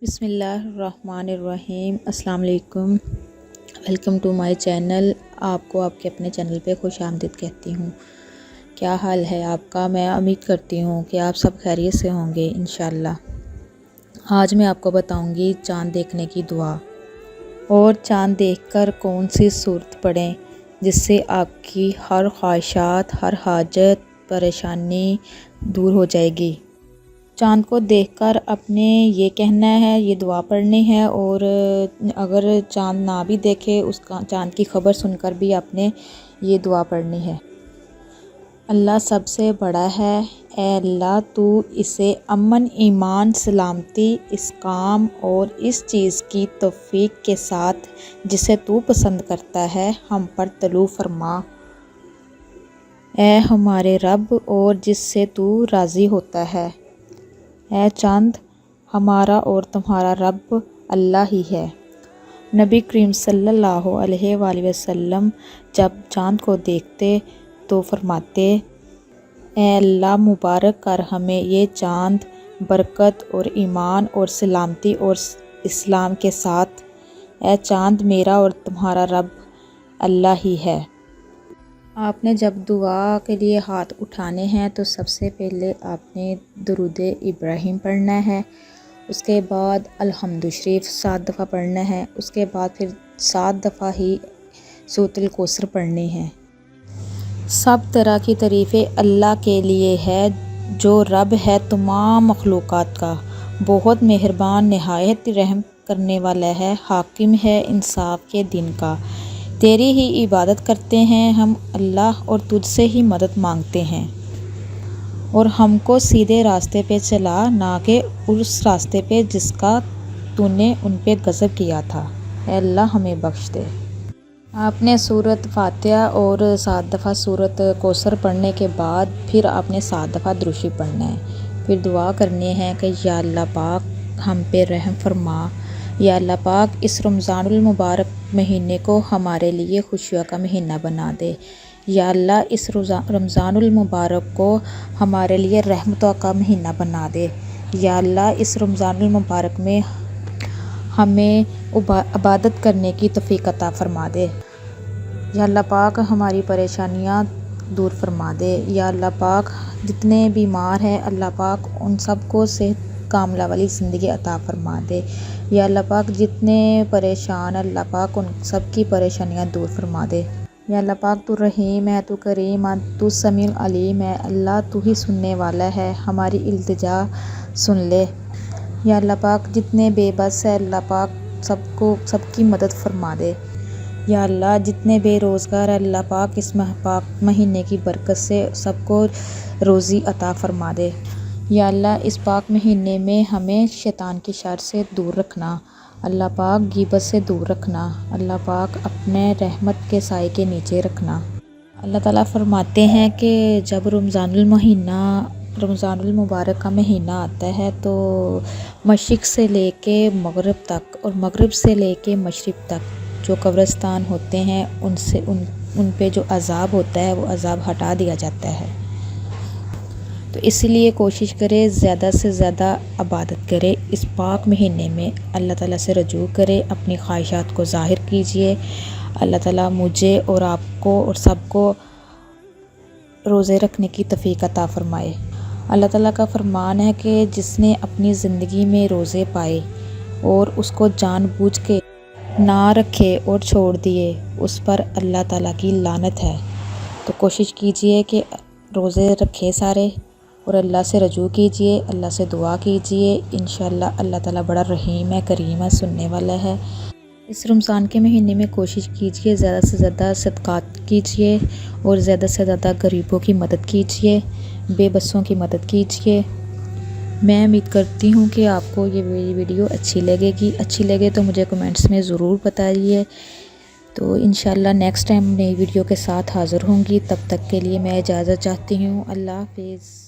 بسم اللہ الرحمن الرحیم۔ السلام علیکم، ویلکم ٹو مائی چینل۔ آپ کو آپ کے اپنے چینل پہ خوش آمدید کہتی ہوں۔ کیا حال ہے آپ کا؟ میں امید کرتی ہوں کہ آپ سب خیریت سے ہوں گے انشاءاللہ۔ آج میں آپ کو بتاؤں گی چاند دیکھنے کی دعا، اور چاند دیکھ کر کون سی صورت پڑھیں جس سے آپ کی ہر خواہشات، ہر حاجت، پریشانی دور ہو جائے گی۔ چاند کو دیکھ کر اپنے یہ کہنا ہے، یہ دعا پڑھنی ہے، اور اگر چاند نہ بھی دیکھے اس کا چاند کی خبر سن کر بھی آپ نے یہ دعا پڑھنی ہے۔ اللہ سب سے بڑا ہے، اے اللہ تو اسے امن، ایمان، سلامتی، اس کام اور اس چیز کی توفیق کے ساتھ جسے تو پسند کرتا ہے ہم پر طلوع فرما، اے ہمارے رب، اور جس سے تو راضی ہوتا ہے۔ اے چاند، ہمارا اور تمہارا رب اللہ ہی ہے۔ نبی کریم صلی اللہ علیہ وآلہ وسلم جب چاند کو دیکھتے تو فرماتے، اے اللہ مبارک کر ہمیں یہ چاند برکت اور ایمان اور سلامتی اور اسلام کے ساتھ۔ اے چاند، میرا اور تمہارا رب اللہ ہی ہے۔ آپ نے جب دعا کے لیے ہاتھ اٹھانے ہیں تو سب سے پہلے آپ نے درود ابراہیم پڑھنا ہے، اس کے بعد الحمد شریف 7 دفعہ پڑھنا ہے، اس کے بعد پھر 7 دفعہ ہی سورۃ الکوثر پڑھنی ہے۔ سب طرح کی تعریفیں اللہ کے لیے ہے جو رب ہے تمام مخلوقات کا، بہت مہربان، نہایت رحم کرنے والا ہے، حاکم ہے انصاف کے دن کا۔ تیری ہی عبادت کرتے ہیں ہم اللہ، اور تجھ سے ہی مدد مانگتے ہیں، اور ہم کو سیدھے راستے پہ چلا، نہ کہ اس راستے پہ جس کا تو نے ان پہ غضب کیا تھا۔ اے اللہ ہمیں بخش دے۔ آپ نے سورۃ فاتحہ اور 7 دفعہ سورۃ کوثر پڑھنے کے بعد پھر آپ نے 7 دفعہ درود شریف پڑھنا ہے، پھر دعا کرنی ہے کہ یا اللہ پاک ہم پہ رحم فرما، یا اللہ پاک اس رمضان المبارک مہینے کو ہمارے لیے خوشیوں کا مہینہ بنا دے، یا اللہ اس رمضان المبارک کو ہمارے لیے رحمتوں کا مہینہ بنا دے، یا اللہ اس رمضان المبارک میں ہمیں عبادت کرنے کی توفیق عطا فرما دے، یا اللہ پاک ہماری پریشانیاں دور فرما دے، یا اللہ پاک جتنے بیمار ہیں اللہ پاک ان سب کو صحت کاملہ والی زندگی عطا فرما دے، یا اللہ پاک جتنے پریشان اللہ پاک ان سب کی پریشانیاں دور فرما دے، یا اللہ پاک تو رحیم ہے، تو کریم ہے، تو سمیع علیم ہے، اللہ تو ہی سننے والا ہے، ہماری التجا سن لے، یا اللہ پاک جتنے بے بس ہے اللہ پاک سب کی مدد فرما دے، یا اللہ جتنے بے روزگار ہے اللہ پاک اس پاک مہینے کی برکت سے سب کو روزی عطا فرما دے، یا اللہ اس پاک مہینے میں ہمیں شیطان کی شر سے دور رکھنا، اللہ پاک غیبت سے دور رکھنا، اللہ پاک اپنے رحمت کے سائے کے نیچے رکھنا۔ اللہ تعالیٰ فرماتے ہیں کہ جب رمضان المبارک کا مہینہ آتا ہے تو مشرق سے لے کے مغرب تک اور مغرب سے لے کے مشرق تک جو قبرستان ہوتے ہیں ان پہ جو عذاب ہوتا ہے وہ عذاب ہٹا دیا جاتا ہے۔ تو اس لیے کوشش کرے زیادہ سے زیادہ عبادت کرے، اس پاک مہینے میں اللہ تعالیٰ سے رجوع کرے، اپنی خواہشات کو ظاہر کیجئے۔ اللہ تعالیٰ مجھے اور آپ کو اور سب کو روزے رکھنے کی توفیق عطا فرمائے۔ اللہ تعالیٰ کا فرمان ہے کہ جس نے اپنی زندگی میں روزے پائے اور اس کو جان بوجھ کے نہ رکھے اور چھوڑ دیے، اس پر اللہ تعالیٰ کی لعنت ہے۔ تو کوشش کیجئے کہ روزے رکھے سارے، اور اللہ سے رجوع کیجئے، اللہ سے دعا کیجئے، انشاءاللہ اللہ تعالیٰ بڑا رحیم ہے، کریم ہے، سننے والا ہے۔ اس رمضان کے مہینے میں کوشش کیجئے زیادہ سے زیادہ صدقات کیجئے، اور زیادہ سے زیادہ غریبوں کی مدد کیجئے، بے بسوں کی مدد کیجئے۔ میں امید کرتی ہوں کہ آپ کو یہ ویڈیو اچھی لگے گی، اچھی لگے تو مجھے کمنٹس میں ضرور بتائیے۔ تو انشاءاللہ نیکسٹ ٹائم نئی ویڈیو کے ساتھ حاضر ہوں گی، تب تک کے لیے میں اجازت چاہتی ہوں۔ اللہ حافظ۔